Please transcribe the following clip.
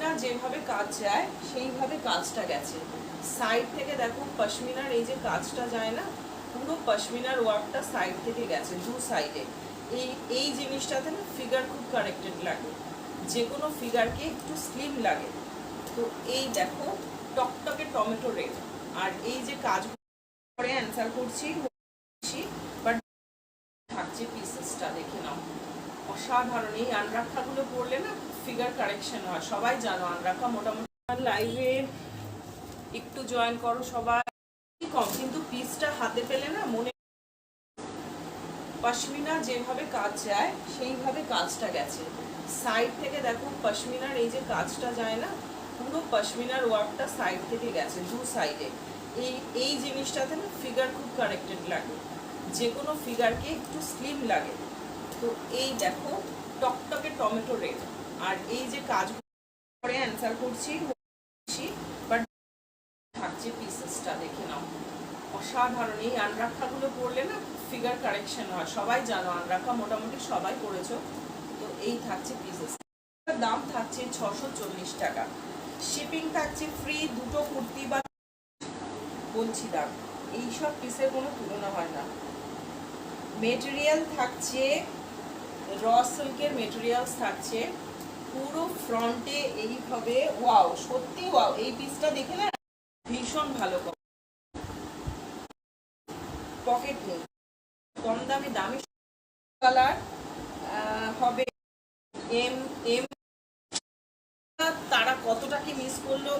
পশমিনা যেভাবে কাজ যায় সেইভাবে কাজটা গেছে। সাইড থেকে দেখো পশমিনার এই যে কাজটা যায় না, পুরো পশমিনার ওয়ার্কটা সাইড থেকে গেছে, দু সাইডে। এই জিনিসটাতে না ফিগার খুব কানেক্টেড লাগে, যে কোনো ফিগারকে একটু স্লিম লাগে। তো এই দেখো টকটকে টমেটো রেড, আর এই যে কাজ করে অ্যান্সার করছি বাট থাকছে পিসেসটা দেখে নাও, অসাধারণ। এই আনরাক্ষাগুলো পড়লে না ফিগার কারেকশন হয়, সবাই জানো আনরাক্ষা মোটামুটি। লাইভে একটু জয়েন করো সবাই, কম কিন্তু পিসটা হাতে পেলে না মনে, পশমিনা যেভাবে কাজ যায় সেইভাবে কাজটা গেছে। সাইড থেকে দেখো পশমিনার এই যে কাজটা যায় না, পুরো পশমিনার ওয়ার্কটা সাইড থেকে গেছে, দু সাইডে। এই জিনিসটাতে না ফিগার খুব কানেক্টেড লাগে, যে কোনো ফিগারকে একটু স্লিম লাগে। তো এই দেখো টকটকে টমেটো রেড, আর এই যে কাজ করে অ্যান্সার করছি বাট থাকছে পিসেসটা দেখে নাও, অসাধারণ। এই আনরাক্ষাগুলো পড়লে না ফিগার কারেকশন হয়, সবাই জানো আনরাক্ষা মোটামুটি সবাই করেছো। তো এই থাকছে পিসেস, দাম থাকছে 640 টাকা, শিপিং থাকছে ফ্রি। দুটো কুর্তি বা বলছি দাম, এইসব পিসের কোনো তুলনা হয় না। মেটেরিয়াল থাকছে র সিল্কের মেটেরিয়ালস থাকছে পুরো ফ্রন্টে এইভাবে। ওয়াও, সত্যি ওয়াও, এই পিসটা দেখে না ভীষণ ভালো। পকেট নেই, কম দামি দামি কালার হবে। এম এম তারা কতটা কি মিস করলো